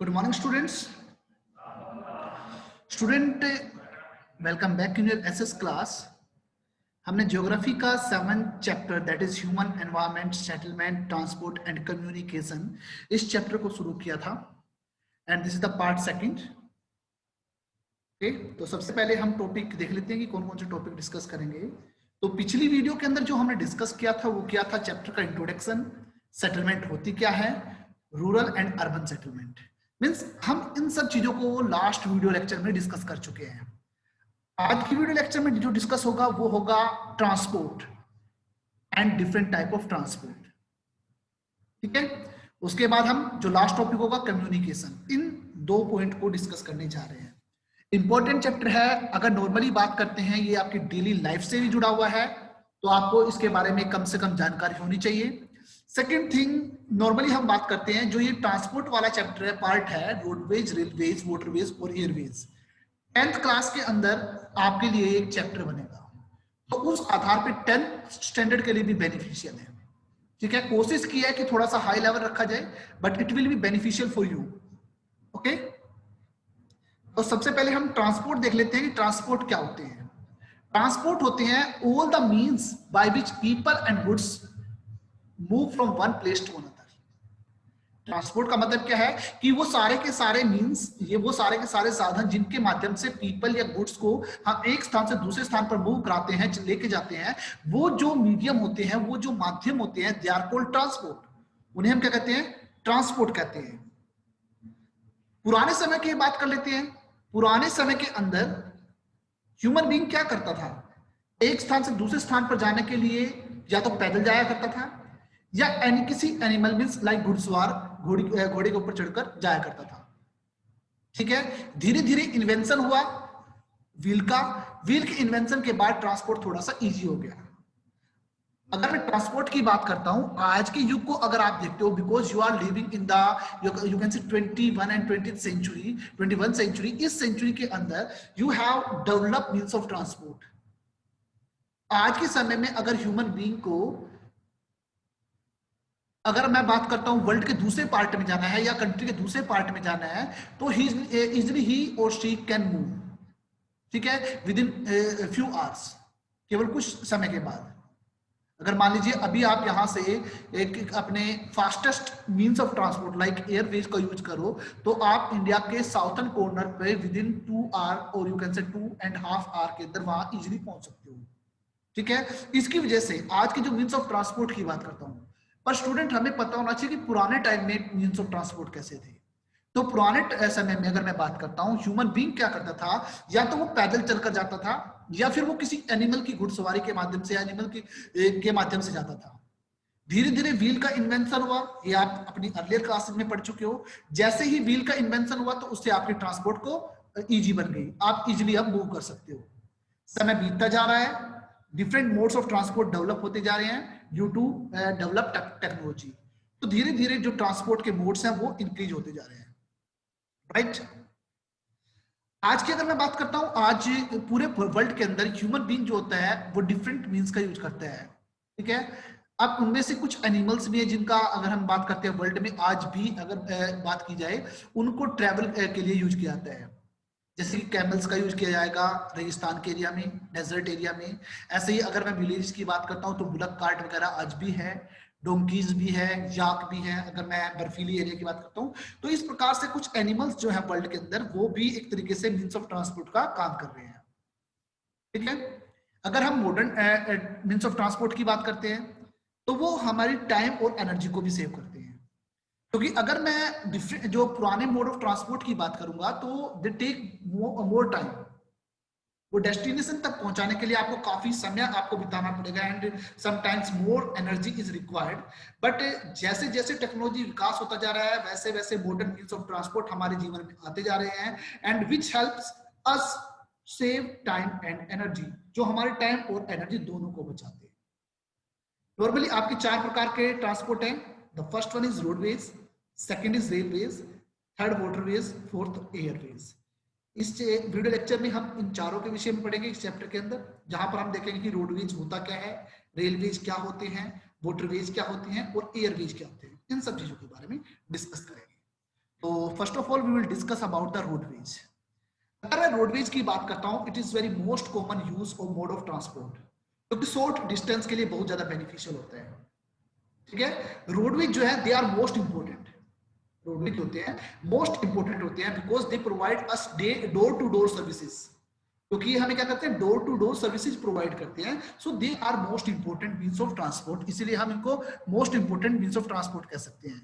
Good morning, students. Student, welcome back in your SS class. हमने geography का 7th chapter that is human environment, settlement, transport and communication इस chapter को शुरू किया था and this is the part second. Okay, तो सबसे पहले हम टॉपिक देख लेते हैं कि कौन कौन से टॉपिक डिस्कस करेंगे. तो पिछली वीडियो के अंदर जो हमने डिस्कस किया था वो क्या था, चैप्टर का इंट्रोडक्शन, सेटलमेंट होती क्या है, rural and urban settlement. Means हम इन सब चीजों को लास्ट वीडियो लेक्चर में डिस्कस कर चुके हैं. आज की वीडियो लेक्चर में जो डिस्कस होगा वो होगा transport and different type of transport. ठीक है, उसके बाद हम जो लास्ट टॉपिक होगा कम्युनिकेशन. इन दो पॉइंट को डिस्कस करने जा रहे हैं. इंपॉर्टेंट चैप्टर है. अगर नॉर्मली बात करते हैं ये आपकी डेली लाइफ से भी जुड़ा हुआ है तो आपको इसके बारे में कम से कम जानकारी होनी चाहिए. सेकेंड थिंग, नॉर्मली हम बात करते हैं जो ये ट्रांसपोर्ट वाला चैप्टर है, पार्ट है रोडवेज, रेलवेज, वाटरवेज और एयरवेज. 10th क्लास के अंदर आपके लिए एक चैप्टर बनेगा तो उस आधार पे 10th स्टैंडर्ड के लिए भी बेनिफिशियल है. ठीक है, कोशिश की है कि थोड़ा सा हाई लेवल रखा जाए but it will be beneficial for you. Okay, तो सबसे पहले हम ट्रांसपोर्ट देख लेते हैं कि ट्रांसपोर्ट क्या होते हैं. ट्रांसपोर्ट होते हैं all the means by which people and goods move from one place to another. Transport का मतलब क्या है कि वो सारे के सारे मीन्स, ये वो सारे के सारे साधन जिनके माध्यम से पीपल या गुड्स को हम एक स्थान से दूसरे स्थान पर मूव कराते हैं, लेके जाते हैं, वो जो मीडियम होते हैं, वो जो माध्यम होते हैं, दे आर कॉल्ड ट्रांसपोर्ट. उन्हें हम क्या कहते हैं, ट्रांसपोर्ट कहते हैं. पुराने समय की बात कर लेते हैं. पुराने समय के अंदर ह्यूमन बीइंग क्या करता था, एक स्थान से दूसरे स्थान पर जाने के लिए या तो पैदल जाया करता था या किसी एनिमल मींस लाइक घुड़सवार, घोड़े के ऊपर चढ़कर जाया करता था. ठीक है, धीरे धीरे इन्वेंशन हुआ व्हील का. व्हील के इन्वेंशन के बाद ट्रांसपोर्ट थोड़ा सा इजी हो गया. अगर मैं ट्रांसपोर्ट की बात करता हूं आज के युग को अगर आप देखते हो, because you are living in the you can say 21 and 20th century, 21 century, इस सेंचुरी के अंदर you have developed means of transport. आज के समय में अगर ह्यूमन बीइंग को, अगर मैं बात करता हूं वर्ल्ड के दूसरे पार्ट में जाना है या कंट्री के दूसरे पार्ट में जाना है तो इजिली ही और शी कैन मूव. ठीक है, विद इन फ्यू आवर्स, केवल कुछ समय के बाद. अगर मान लीजिए अभी आप यहां से एक अपने fastest means of transport like Airways का यूज करो तो आप इंडिया के साउथर्न कॉर्नर पे विद इन 2 आवर और यू कैन से 2.5 आवर के अंदर वहां इजिली पहुंच सकते हो. ठीक है, इसकी वजह से आज के जो मींस ऑफ ट्रांसपोर्ट की बात करता हूं, पर स्टूडेंट हमें पता होना चाहिए कि पुराने टाइम में मींस ऑफ ट्रांसपोर्ट कैसे थे. तो पुराने समय में अगर मैं बात करता हूं, ह्यूमन बीइंग क्या करता था, या तो वो पैदल चलकर जाता था या फिर वो किसी एनिमल की घुड़सवारी के माध्यम से, एनिमल के माध्यम से जाता था. धीरे धीरे व्हील का इन्वेंशन हुआ, ये आप अपनी अर्लियर क्लासेस में पढ़ चुके हो. जैसे ही व्हील का इन्वेंशन हुआ तो उससे आपके ट्रांसपोर्ट को इजी बन गई, आप इजिली अब मूव कर सकते हो. समय बीतता जा रहा है, different modes of transport develop होते जा रहे हैं ड्यू टू डेवलप टेक्नोलॉजी. तो धीरे धीरे जो ट्रांसपोर्ट के मोड्स हैं वो इंक्रीज होते जा रहे हैं. राइट, आज की अगर मैं बात करता हूं, आज पूरे वर्ल्ड के अंदर ह्यूमन बीइंग जो होता है वो डिफरेंट मींस का यूज करता है. ठीक है, अब उनमें से कुछ एनिमल्स भी है जिनका अगर हम बात करते हैं वर्ल्ड में आज भी अगर बात की जाए उनको ट्रेवल के लिए यूज किया जाता है. जैसे कि कैमल्स का यूज किया जाएगा रेगिस्तान के एरिया में, डेजर्ट एरिया में. ऐसे ही अगर मैं विलेज की बात करता हूँ तो बुलक कार्ट वगैरह आज भी है, डोंकीज भी है, याक भी है. अगर मैं बर्फीली एरिया की बात करता हूँ तो इस प्रकार से कुछ एनिमल्स जो है वर्ल्ड के अंदर वो भी एक तरीके से मींस ऑफ ट्रांसपोर्ट का काम कर रहे हैं. ठीक है, अगर हम मॉडर्न मींस ऑफ ट्रांसपोर्ट की बात करते हैं तो वो हमारी टाइम और एनर्जी को भी सेव करते हैं. क्योंकि अगर मैं डिफरेंट जो पुराने मोड ऑफ ट्रांसपोर्ट की बात करूंगा तो दे टेक मोर टाइम. वो डेस्टिनेशन तक पहुंचाने के लिए आपको काफी समय आपको बिताना पड़ेगा and sometimes more energy is required. But जैसे जैसे टेक्नोलॉजी विकास होता जा रहा है वैसे वैसे मॉडर्न मींस ऑफ ट्रांसपोर्ट हमारे जीवन में आते जा रहे हैं and which helps us save time and energy, जो हमारे टाइम और एनर्जी दोनों को बचाते हैं. नॉर्मली आपके 4 प्रकार के ट्रांसपोर्ट हैं. The first one is roadways, second is railways, third waterways, fourth Airways. इस वीडियो लेक्चर में हम इन चारों के विषय में पढ़ेंगे इस चैप्टर के अंदर, जहां पर हम देखेंगे कि रोडवेज होता क्या है, रेलवेज क्या होते हैं, वाटरवेज क्या होते हैं और एयरवेज क्या होते हैं. इन सब चीजों के बारे में डिस्कस करेंगे. तो first of all we will discuss about the roadways. अगर मैं रोडवेज की बात करता हूं, it is very most common use of mode of transport, क्योंकि शॉर्ट डिस्टेंस के लिए बहुत ज्यादा बेनिफिशियल होता है। ठीक है, रोडवेज जो है they are most important, roadways होते हैं मोस्ट इंपोर्टेंट होते हैं because they provide us door to door services, क्योंकि ये हमें क्या करते हैं, door to door services provide करते हैं। So they are most important means of transport, इसीलिए हम इनको most important means of transport कह सकते हैं।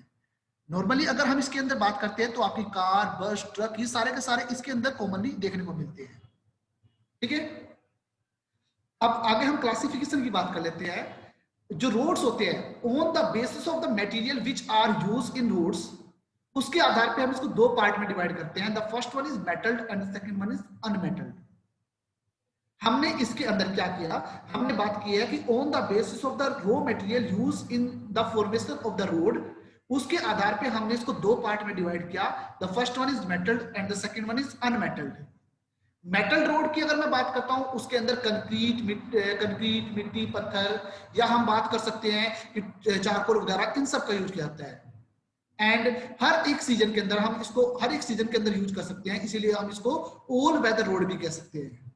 नॉर्मली अगर हम इसके अंदर बात करते हैं तो आपकी कार, बस, ट्रक, ये सारे के सारे इसके अंदर कॉमनली देखने को मिलते हैं। ठीक है, अब आगे हम क्लासिफिकेशन की बात कर लेते हैं। जो रोड्स होते हैं, on the basis of the material which are used in roads, उसके आधार पे हम इसको दो पार्ट में डिवाइड करते हैं। The first one is metalled and the second one is unmetalled. हमने इसके अंदर क्या किया, हमने बात की है कि on the basis of the raw material use in the formation of the road, उसके आधार पे हमने इसको दो पार्ट में डिवाइड किया। The first one is metalled and the second one is unmetalled. Metal road की अगर मैं बात करता हूं, उसके अंदर कंक्रीट, मिट्टी, पत्थर, या हम बात कर सकते हैं कि चारकोल वगैरह, इन सब का यूज किया जाता है। एंड हर एक सीजन के अंदर हम इसको हर एक सीजन के अंदर यूज कर सकते हैं, इसीलिए हम इसको ऑल वेदर रोड भी कह सकते हैं।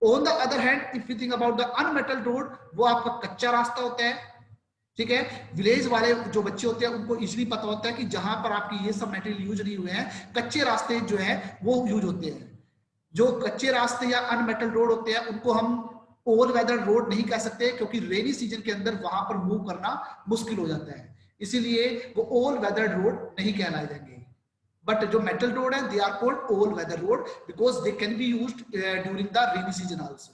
On the other hand, if you think about the unmetalled road, वो आपका कच्चा रास्ता होता है। ठीक है, विलेज वाले जो बच्चे होते हैं उनको इजीली पता होता है कि जहां पर आपकी ये सब मटेरियल यूज नहीं हुए हैं, कच्चे रास्ते जो है वो यूज होते हैं। जो कच्चे रास्ते या अनमेटल्ड रोड होते हैं उनको हम ऑल वेदर रोड नहीं कह सकते, क्योंकि रेनी सीजन के अंदर वहां पर मूव करना मुश्किल हो जाता है, इसीलिए वो ऑल वेदर रोड नहीं कहलाए जाएंगे। बट जो मेटल रोड है, they are called all weather road because they can be used during the rainy season also.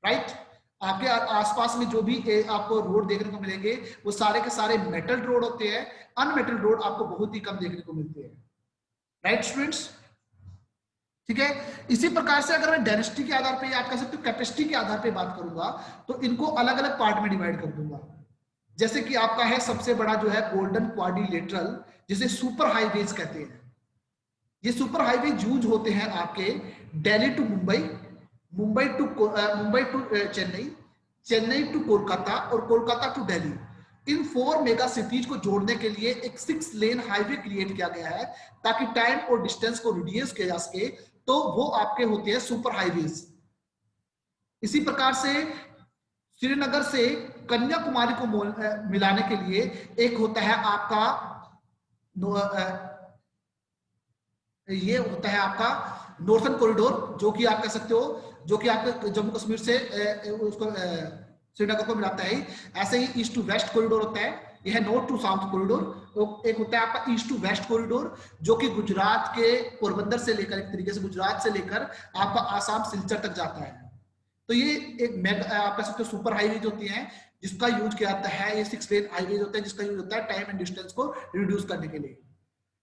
Right, आपके आसपास में जो भी आपको रोड देखने को मिलेंगे वो सारे के सारे मेटल रोड होते हैं। अनमेटल रोड आपको बहुत ही कम देखने को मिलते हैं। राइट स्टूडेंट्स, ठीक है। इसी प्रकार से अगर मैं डेंसिटी के आधार पे या आप कह सकते हो कैपेसिटी के आधार पे बात करूंगा, तो इनको अलग अलग पार्ट में डिवाइड कर दूंगा। जैसे कि आपका है सबसे बड़ा जो है गोल्डन क्वाड्रिलेटरल, जिसे सुपर हाईवेज कहते हैं। ये सुपर हाईवे यूज होते हैं आपके Delhi to Mumbai, Mumbai to Chennai, Chennai to Kolkata और कोलकाता टू दिल्ली। इन 4 मेगा सिटीज को जोड़ने के लिए एक 6 लेन हाईवे क्रिएट किया गया है, ताकि टाइम और डिस्टेंस को रिड्यूस किया जा सके। तो वो आपके होते हैं सुपर हाईवेज। इसी प्रकार से श्रीनगर से कन्याकुमारी को मिलाने के लिए एक होता है आपका ये होता है आपका नॉर्थन कॉरिडोर, जो कि आप कह सकते हो, जो कि आपके जम्मू कश्मीर से उसको श्रीनगर को मिलाता है। ऐसे ही ईस्ट टू वेस्ट कॉरिडोर होता है, यह है नॉर्थ टू साउथ कॉरिडोर। एक होता है आपका ईस्ट टू वेस्ट कॉरिडोर, जो कि गुजरात के पोरबंदर से लेकर, एक तरीके से गुजरात से लेकर आपका आसाम सिलचर तक जाता है। तो ये एक आप कह सकते हो सुपर हाईवेज होती हैं, जिसका यूज किया जाता है। ये 6 लेन हाईवेज होते हैं, जिसका यूज होता है टाइम एंड डिस्टेंस को रिड्यूस करने के लिए।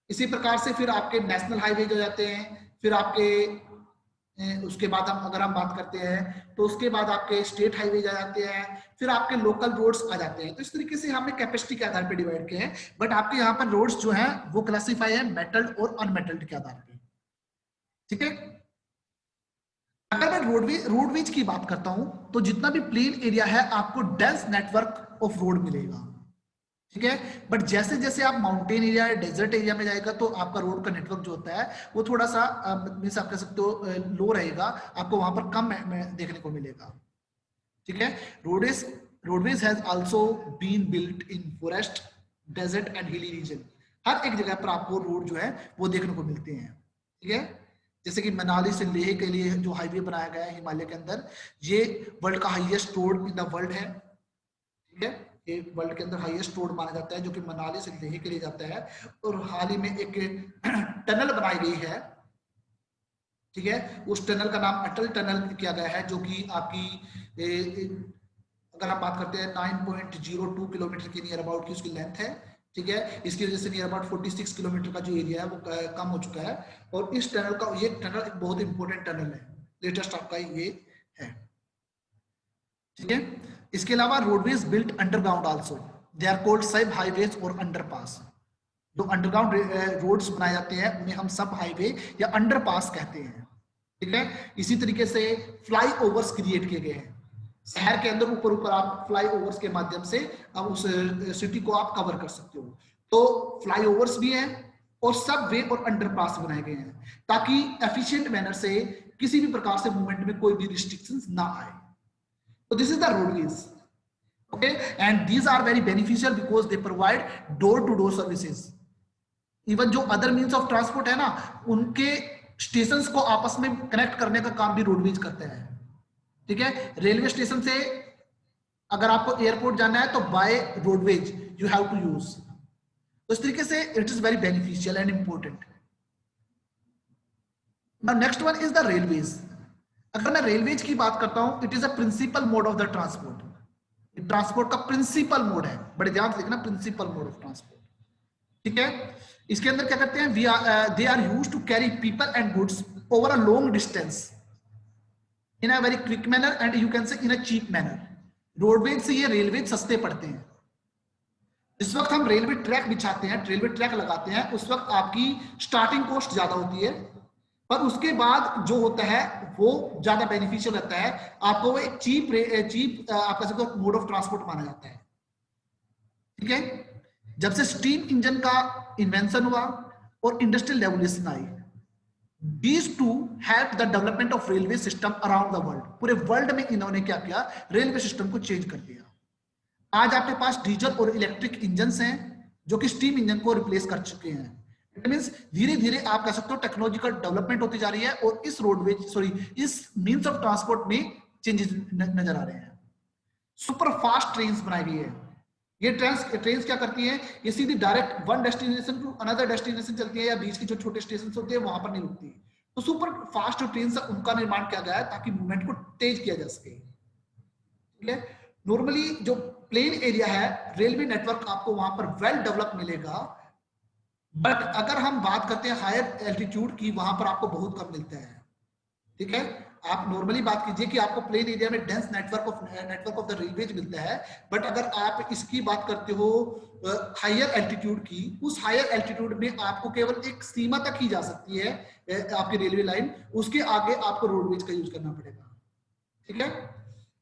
इसी प्रकार से फिर आपके नेशनल हाईवेज हो जाते हैं। फिर आपके उसके बाद अगर हम बात करते हैं तो उसके बाद आपके स्टेट हाईवेज आ जाते हैं, फिर आपके लोकल रोड्स आ जाते हैं। तो इस तरीके से हमने कैपेसिटी के आधार पर डिवाइड किए हैं। बट आपके यहाँ पर रोड्स जो है वो क्लासीफाई है मेटल्ड और अनमेटल्ड के आधार पर। ठीक है, अगर मैं रोडवेज की बात करता हूं तो जितना भी प्लेन एरिया है आपको डेंस नेटवर्क ऑफ रोड मिलेगा। ठीक है, बट जैसे जैसे आप माउंटेन एरिया या डेजर्ट एरिया में जाएगा तो आपका रोड का नेटवर्क जो होता है वो थोड़ा सा मींस आप कह सकते हो लो रहेगा, आपको वहां पर कम देखने को मिलेगा। ठीक है, roadways has also been built in forest, desert and hilly region. हर एक जगह पर आपको रोड जो है वो देखने को मिलते हैं। ठीक है, जैसे कि मनाली से लेह के लिए जो हाईवे बनाया गया है हिमालय के अंदर, ये वर्ल्ड का highest road in the world है। ठीक है, ये वर्ल्ड के अंदर हाईएस्ट रोड माना जाता है, जो कि मनाली से लेह के लिए जाता है। और हाल ही में एक टनल बनाई गई है। ठीक है, उस टनल का नाम अटल टनल किया गया है, जो कि आपकी अगर आप बात करते हैं 9.02 किलोमीटर की नियर अबाउट की उसकी लेंथ है। ठीक है, इसकी वजह से नियर अबाउट 46 किलोमीटर का जो एरिया है वो कम हो चुका है। और इस टनल का ये टनल एक बहुत इंपॉर्टेंट टनल है, लेटेस्ट आपका ये है। ठीक है, इसके अलावा roadways built underground also, they are called sub highways और अंडरपास। जो अंडरग्राउंड रोड्स बनाए जाते हैं उन्हें हम सब हाईवे या अंडरपास कहते हैं। ठीक है, इसी तरीके से फ्लाई ओवर्स क्रिएट किए गए हैं। शहर के अंदर ऊपर ऊपर आप फ्लाई ओवर्स के माध्यम से अब उस सिटी को आप कवर कर सकते हो। तो फ्लाई ओवर्स भी हैं, और सब वे और अंडरपास बनाए गए हैं ताकि एफिशिएंट मैनर से किसी भी प्रकार से मूवमेंट में कोई भी रिस्ट्रिक्शंस ना आए। तो this is the roadways, okay, and these are very beneficial because they provide door to door services. Even जो अदर मीन्स ऑफ ट्रांसपोर्ट है ना, उनके स्टेशंस को आपस में कनेक्ट करने का काम भी रोडवेज करते हैं। ठीक है, रेलवे स्टेशन से अगर आपको एयरपोर्ट जाना है तो by roadways you have to use. तो इस तरीके से it is very beneficial and important. Now next one is the railways. अगर मैं रेलवेज की बात करता हूं, it is a principal mode of the transport. Transport का प्रिंसिपल मोड है, बड़े ध्यान से देखना, प्रिंसिपल मोड ऑफ ट्रांसपोर्ट। ठीक है, इसके अंदर क्या करते हैं, they are used to carry people and goods over a long distance in a very quick manner and you can say in a cheap manner. Roadways से ये रेलवे सस्ते पड़ते हैं। इस वक्त हम रेलवे ट्रैक बिछाते हैं, रेलवे ट्रैक लगाते हैं, उस वक्त आपकी स्टार्टिंग कॉस्ट ज्यादा होती है, पर उसके बाद जो होता है वो ज्यादा बेनिफिशियल रहता है। आपको वो एक चीप आपका मोड ऑफ ट्रांसपोर्ट माना जाता है। ठीक है, जब से स्टीम इंजन का इन्वेंशन हुआ और industrial revolution I, these two help the development of railway system around the world। पूरे वर्ल्ड में इन्होंने क्या किया, रेलवे सिस्टम को चेंज कर दिया। आज आपके पास डीजल और इलेक्ट्रिक इंजन हैं जो कि स्टीम इंजन को रिप्लेस कर चुके हैं। इट मींस धीरे धीरे आप कह सकते हो टेक्नोलॉजिकल डेवलपमेंट होती जा रही है और इस इस मींस ऑफ ट्रांसपोर्ट में चेंजेस नजर आ रहे हैं। सुपर फास्ट ट्रेन बनाई गई है। ये ट्रेन क्या करती है, ये सीधी direct one destination to another destination चलती है, या बीच की जो छोटे स्टेशन होते हैं वहां पर नहीं रुकती। तो सुपर फास्ट जो ट्रेन है उनका निर्माण किया गया है ताकि मूवमेंट को तेज किया जा सके। ठीक है, नॉर्मली जो प्लेन एरिया है, रेलवे नेटवर्क आपको वहां पर वेल डेवलप मिलेगा, बट अगर हम बात करते हैं हायर एल्टीट्यूड की, वहां पर आपको बहुत कम मिलता है। ठीक है, आप नॉर्मली बात कीजिए कि आपको प्लेन एरिया में dense network of the railways मिलता है, बट अगर आप इसकी बात करते हो हायर एल्टीट्यूड की, उस हायर एल्टीट्यूड में आपको केवल एक सीमा तक ही जा सकती है आपकी रेलवे लाइन, उसके आगे आपको रोडवेज का यूज करना पड़ेगा। ठीक है,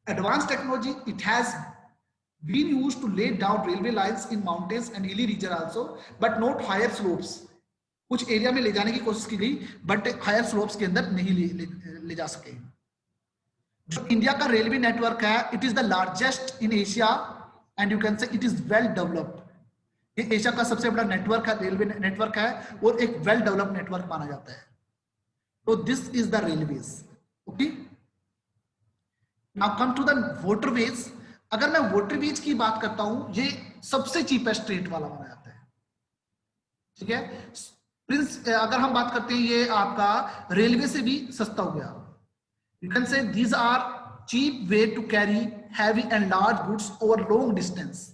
advance technology it has been used to lay down railway lines in mountains and hilly region also, but not higher slopes। कुछ एरिया में ले जाने की कोशिश की गई, बट हायर स्लोप्स के अंदर नहीं ले जा सके। जो इंडिया का रेलवे नेटवर्क है, it is the largest in Asia and you can से इट इज वेल डेवलप्ड। ये एशिया का सबसे बड़ा नेटवर्क है, रेलवे नेटवर्क है, और एक वेल डेवलप्ड नेटवर्क माना जाता है। तो this is the railways. Okay, now come to the waterways. अगर मैं वाटरवेज की बात करता हूं, ये सबसे चीपेस्ट रेट वाला माना जाता है। ठीक है, प्रिंस अगर हम बात करते हैं, ये आपका रेलवे से भी सस्ता हो गया। You can say these are cheap way to carry heavy and large goods over long distance.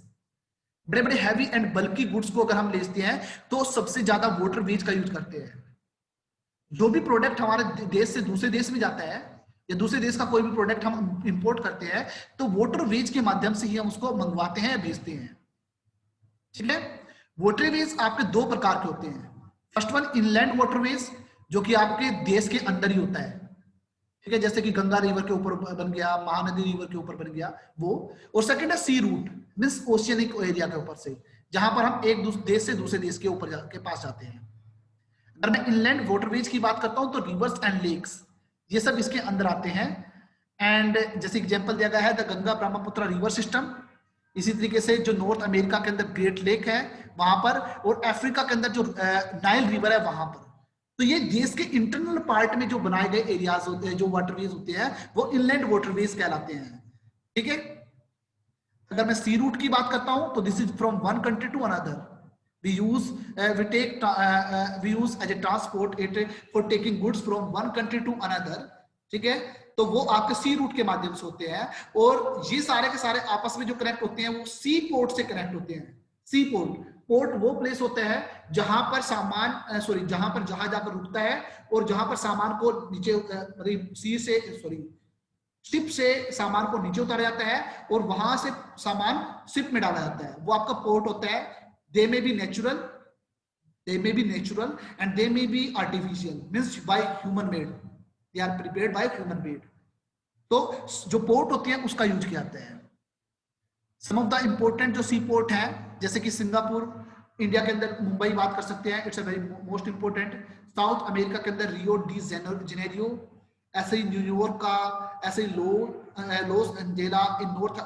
बड़े बड़े हैवी एंड बल्की गुड्स को अगर हम लेते हैं तो सबसे ज्यादा वाटरवेज का यूज करते हैं। जो भी प्रोडक्ट हमारे देश से दूसरे देश में जाता है, या दूसरे देश का कोई भी प्रोडक्ट हम इंपोर्ट करते हैं, तो वाटरवेज के माध्यम से ही हम उसको मंगवाते हैं या भेजते हैं। ठीक है, वाटरवेज आपके दो प्रकार के होते हैं। फर्स्ट वन इनलैंड वाटरवेज, जो कि आपके देश के अंदर ही होता है। ठीक है, जैसे कि गंगा रिवर के ऊपर बन गया, महानदी रिवर के ऊपर बन गया वो। और सेकंड है सी रूट, मींस ओशियनिक एरिया के ऊपर से, जहां पर हम एक देश से दूसरे देश के ऊपर के पास जाते हैं। अगर मैं इनलैंड वाटरवेज की बात करता हूं तो रिवर्स एंड लेक्स ये सब इसके अंदर आते हैं। एंड जैसे एग्जांपल दिया गया है the Ganga Brahmaputra river system. इसी तरीके से जो नॉर्थ अमेरिका के अंदर ग्रेट लेक है वहां पर, और अफ्रीका के अंदर जो नाइल रिवर है वहां पर। तो ये देश के इंटरनल पार्ट में जो बनाए गए एरियाज होते हैं, जो वाटरवेज होते हैं, वो इनलैंड वाटरवेज कहलाते हैं। ठीक है, अगर मैं सी रूट की बात करता हूं तो this is from one country to another. we use as a transport it for taking goods from one country to another। ठीक है, तो वो आपके सी रूट के माध्यम से होते हैं, और ये सारे के सारे आपस में जो कनेक्ट होते हैं वो सी पोर्ट से कनेक्ट होते हैं। सी पोर्ट वो प्लेस होता है जहां पर जहां पर जहाज जाकर रुकता है, और जहां पर सामान को नीचे शिप से सामान को नीचे उतारा जाता है, और वहां से सामान शिप में डाला जाता है। वो आपका पोर्ट होता है। They may be natural and they may be artificial, means by human made। They are prepared by human made। तो जो पोर्ट होती है उसका यूज किया जाता है। Some of the important जो सी पोर्ट है, जैसे कि सिंगापुर, इंडिया के अंदर मुंबई बात कर सकते हैं, it's a very most important. South America के अंदर रियो डी जेनेरियो, ऐसे ही न्यूयॉर्क का, ऐसे ही लॉस एंजेला इन नॉर्थ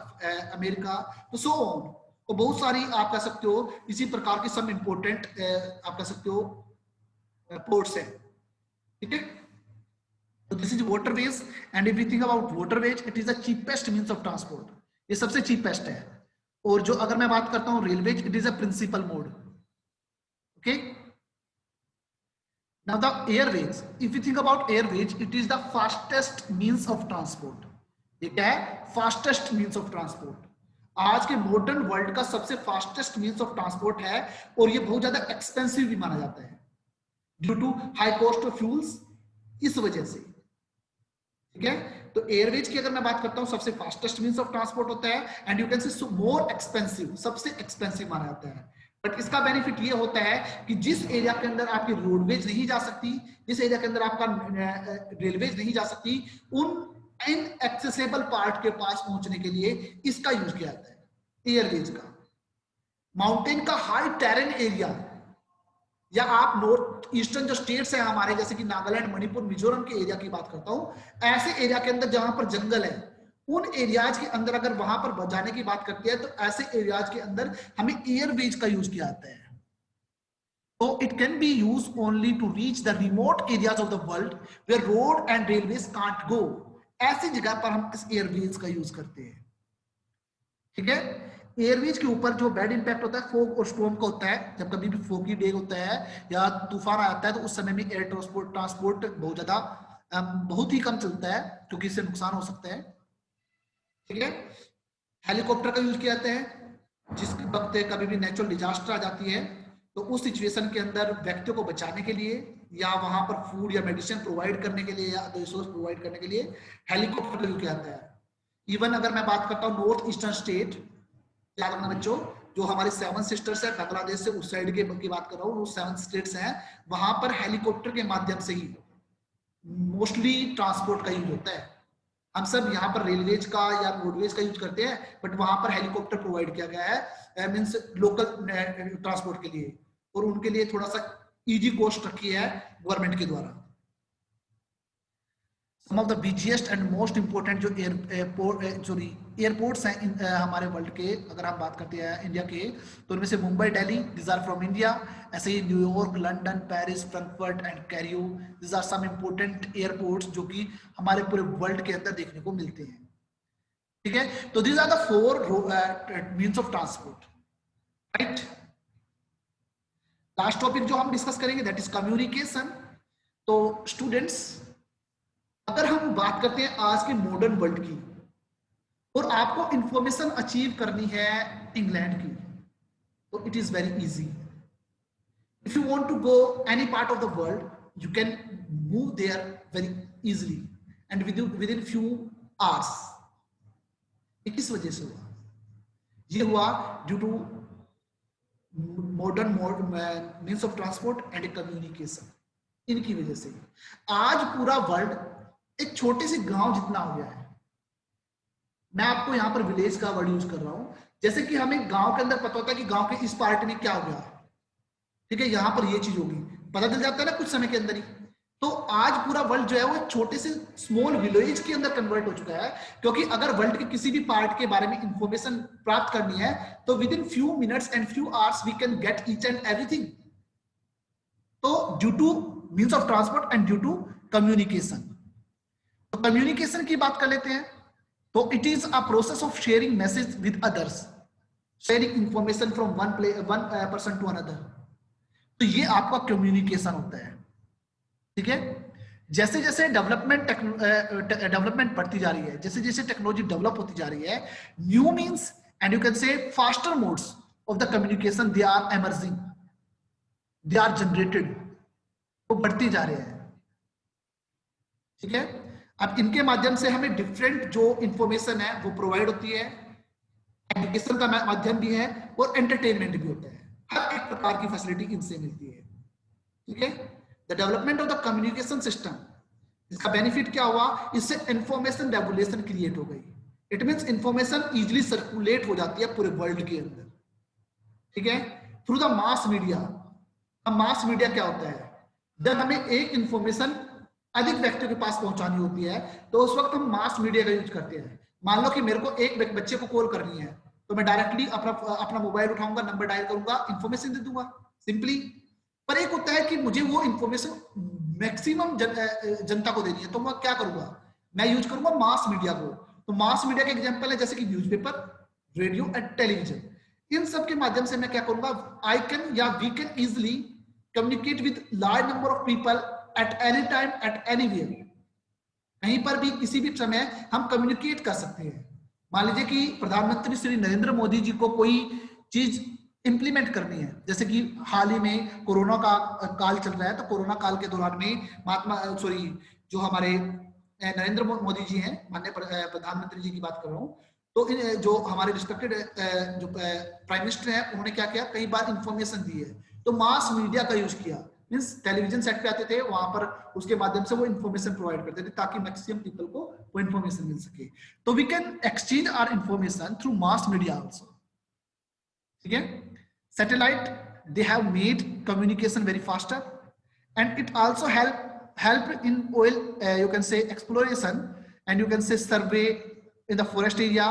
अमेरिका, तो सो ऑन। तो बहुत सारी आप कह सकते हो इसी प्रकार की सम इंपोर्टेंट आप कह सकते हो पोर्ट्स है, ठीक है। तो this is waterways, and if you think about waterways, it is the cheapest means of transport, ये सबसे चीपेस्ट है। और जो अगर मैं बात करता हूं railways, it is a principal mode, okay. Now the airways, if you think about airways, it is the fastest means of transport. ये क्या है? Fastest means of transport. आज के मॉडर्न वर्ल्ड का सबसे फास्टेस्ट मींस ऑफ ट्रांसपोर्ट है, और ये बहुत ज्यादा एक्सपेंसिव भी माना जाता है due to high cost of fuels, इस वजह से, ठीक है। तो एयरवेज की अगर मैं बात करता हूं, सबसे फास्टेस्ट मींस ऑफ ट्रांसपोर्ट होता है, एंड यू कैन से मोर एक्सपेंसिव, सबसे एक्सपेंसिव माना जाता है। बट इसका बेनिफिट ये होता है कि जिस एरिया के अंदर आपकी रोडवेज नहीं जा सकती, जिस एरिया के अंदर आपका रेलवेज नहीं जा सकती, उन इनएक्सेसिबल पार्ट के पास पहुंचने के लिए इसका यूज किया जाता है, एयरवेज का। माउंटेन का हाई टेरेन एरिया, या आप नॉर्थ ईस्टर्न जो स्टेट्स हैं हमारे, जैसे कि नागालैंड, मणिपुर, मिजोरम के एरिया की बात करता हूं, ऐसे एरिया के अंदर जहां पर जंगल है, उन एरियाज के अंदर अगर वहां पर जाने की बात करते हैं, तो ऐसे एरियाज के अंदर हमें एयरवेज का यूज किया जाता है। तो it can be use only to reach the remote areas of the world where road and railways can't go. ऐसी जगह पर हम इस एयरवेज का यूज करते हैं, ठीक है। एयरवेज के ऊपर जो बैड इंपैक्ट होता है फॉग और स्टॉर्म का होता है। जब कभी भी फॉगी डे होता है या तूफान आता है, तो उस समय में एयर ट्रांसपोर्ट बहुत ज्यादा बहुत ही कम चलता है, क्योंकि इससे नुकसान हो सकता है, ठीक है। हेलीकॉप्टर का यूज किया जाता है जिस वक्त कभी भी नेचुरल डिजास्टर आ जाती है, तो उस सिचुएशन के अंदर व्यक्तियों को बचाने के लिए, या वहां पर फूड या मेडिसिन प्रोवाइड करने के लिए, या अदर रिसोर्स प्रोवाइड करने के लिए हेलीकॉप्टर का यूज किया जाता है। इवन अगर मैं बात करता हूँ नॉर्थ ईस्टर्न स्टेट, याद रखना बच्चों, जो हमारे 7 सिस्टर्स है बांग्लादेश से उस साइड की बात कर रहा हूँ, वो 7 स्टेट्स हैं, वहां पर हेलीकॉप्टर के माध्यम से ही मोस्टली ट्रांसपोर्ट का यूज होता है। हम सब यहाँ पर रेलवेज का या रोडवेज का यूज करते हैं, बट वहां पर हेलीकॉप्टर प्रोवाइड किया गया है, मींस लोकल ट्रांसपोर्ट के लिए, और उनके लिए थोड़ा सा इजी कॉस्ट रखी है गवर्नमेंट के द्वारा। Some of the busiest and most important जो एयरपोर्ट्स हैं हमारे वर्ल्ड के, अगर हम बात करते हैं इंडिया के, तो उनमें से Mumbai, Delhi, this are from India. ऐसे ही New York, London, Paris, Frankfurt and Cairo, this are some important airports जो कि हमारे पूरे वर्ल्ड के अंदर देखने को मिलते हैं, ठीक है। तो this are the 4 means of transport, right. Last topic जो हम डिस्कस करेंगे दैट इज कम्युनिकेशन। तो स्टूडेंट्स, अगर हम बात करते हैं आज के मॉडर्न वर्ल्ड की, और आपको इंफॉर्मेशन अचीव करनी है इंग्लैंड की, तो it is very easy. If you want to go any part of the world, you can move there very easily and within few hours. ये किस वजह से हुआ? ये हुआ due to modern means of transport and communication. इनकी वजह से आज पूरा वर्ल्ड एक छोटे से गांव जितना हो गया है। मैं आपको यहां पर विलेज का वर्ड यूज कर रहा हूं, जैसे कि हमें गांव के अंदर पता होता है कि गांव के इस पार्ट में क्या हो गया, ठीक है, यहां पर ये चीज होगी, पता चल जाता है ना कुछ समय के अंदर ही। तो आज पूरा वर्ल्ड जो है वो छोटे से स्मॉल विलेज के अंदर कन्वर्ट हो चुका है, क्योंकि अगर वर्ल्ड के किसी भी पार्ट के बारे में इंफॉर्मेशन प्राप्त करनी है, तो within few minutes and few hours we can get each and everything. तो due to means of transport and due to communication. तो कम्युनिकेशन की बात कर लेते हैं। तो it is a process of sharing message with others, sharing information from one person to another. तो ये आपका कम्युनिकेशन होता है, ठीक है। जैसे जैसे डेवलपमेंट बढ़ती जा रही है, जैसे जैसे टेक्नोलॉजी डेवलप होती जा रही है, new means and you can say faster modes of the communication they are emerging, they are generated, वो बढ़ती जा रहे हैं, ठीक है। अब इनके माध्यम से हमें डिफरेंट जो इंफॉर्मेशन है वो प्रोवाइड होती है, एजुकेशन का माध्यम भी है और एंटरटेनमेंट भी होता है, हर एक प्रकार की फैसिलिटी इनसे मिलती है, ठीक है। The development of the communication system, इसका बेनिफिट क्या हुआ? इससे इंफॉर्मेशन रेगुलेशन क्रिएट हो गई। It means information easily circulate हो जाती है पूरे वर्ल्ड के अंदर, ठीक है। Through the mass media. अब मास मीडिया क्या होता है? जब हमें एक इंफॉर्मेशन अधिक व्यक्तियों के पास पहुंचानी होती है तो उस वक्त हम मास मीडिया का यूज करते हैं। मान लो कि मेरे को एक बच्चे को कॉल करनी है तो मैं डायरेक्टली अपना मोबाइल उठाऊंगा, नंबर डायल करूंगा, इंफॉर्मेशन दे दूंगा सिंपली। पर एक होता है कि मुझे वो इंफॉर्मेशन मैक्सिमम जनता को देनी है, तो मैं क्या करूंगा? मैं यूज करूंगा मास मीडिया को। तो मास मीडिया के एग्जांपल है जैसे कि न्यूज़पेपर, रेडियो एंड टेलीविजन। इन सब के माध्यम से मैं क्या करूंगा? आई कैन या we can easily communicate with large number of people at any time at anywhere. कहीं पर भी किसी भी समय हम कम्युनिकेट कर सकते हैं। मान लीजिए कि प्रधानमंत्री श्री नरेंद्र मोदी जी को कोई चीज इंप्लीमेंट करनी है, जैसे कि हाल ही में कोरोना का काल चल रहा है, तो कोरोना काल के दौरान में जो हमारे नरेंद्र मोदी जी हैं, माननीय प्रधानमंत्री जी की बात कर रहा हूँ, तो जो हमारे रिस्पेक्टेड जो प्राइम मिनिस्टर हैं उन्होंने क्या किया, कई बार इंफॉर्मेशन दी है तो मास मीडिया का यूज किया। मींस टेलीविजन सेट पे आते थे, वहां पर उसके माध्यम से वो इंफॉर्मेशन प्रोवाइड करते थे ताकि मैक्सिमम पीपल को वो इंफॉर्मेशन मिल सके। तो we can exchange our information through mass media also. ठीक है, satellite they have made communication very faster and it also help in oil you can say exploration and you can say survey in the forest area,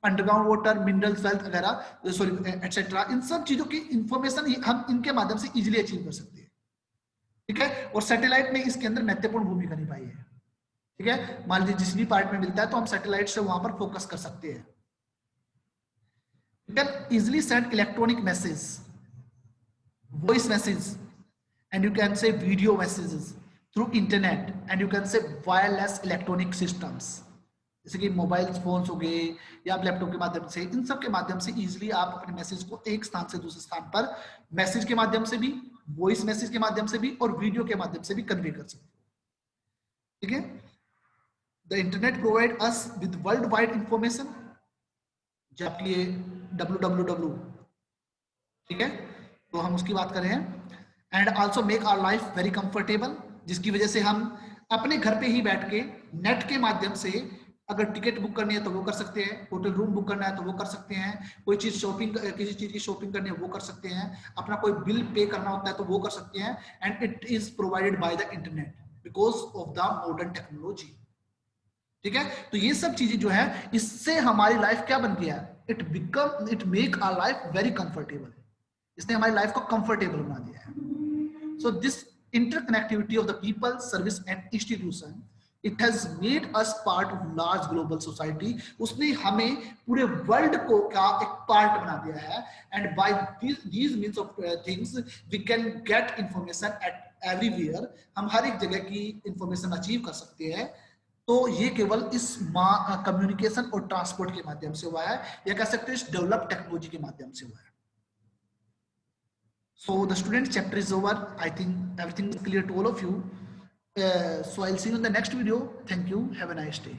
underground water, minerals, wealth वगैरह, sorry etcetera. इन सब चीजों की information हम इनके माध्यम से easily achieve कर सकते हैं। ठीक है, और सैटेलाइट ने इसके अंदर महत्वपूर्ण भूमिका निभाई है। ठीक है, मान लीजिए जिस भी पार्ट में मिलता है तो हम सैटेलाइट से वहां पर फोकस कर सकते हैं। You can easily send electronic message, voice message, and you can say video messages through internet, and you can say wireless electronic systems, जैसे कि मोबाइल फोन्स हो गए या लैपटॉप के माध्यम से। इन सब के माध्यम से इजीली आप अपने मैसेज को एक स्थान से दूसरे स्थान पर मैसेज के माध्यम से भी, वॉइस मैसेज के माध्यम से भी और वीडियो के माध्यम से भी कन्वे कर सकते हो। ठीक है, the internet provide us with world wide information, जो आपकी ये www, ठीक है, तो हम उसकी बात कर रहे हैं। And also make our life very comfortable, जिसकी वजह से हम अपने घर पे ही बैठ के नेट के माध्यम से अगर टिकट बुक करनी है तो वो कर सकते हैं, होटल रूम बुक करना है तो वो कर सकते हैं, कोई चीज शॉपिंग, किसी चीज की शॉपिंग करनी है वो कर सकते हैं, अपना कोई बिल पे करना होता है तो वो कर सकते हैं। And it is provided by the internet because of the modern technology. ठीक है, तो ये सब चीजें जो है इससे हमारी लाइफ क्या बन गया है, it make our life very comfortable. इसने हमारी लाइफ को कंफर्टेबल बना दिया है। So this interconnectivity of the people, service and institution, it has made us part of large global society। उसने हमें पूरे वर्ल्ड को क्या एक पार्ट बना दिया है। And by these means of things we can get information at everywhere, हम हर एक जगह की इंफॉर्मेशन अचीव कर सकते हैं। तो ये केवल इस कम्युनिकेशन और ट्रांसपोर्ट के माध्यम से हुआ है, या कह सकते हैं इस डेवलप टेक्नोलॉजी के माध्यम से हुआ है। So the student chapter is over. I think everything is clear to all of you. So I'll see you in the next video. Thank you. Have a nice day.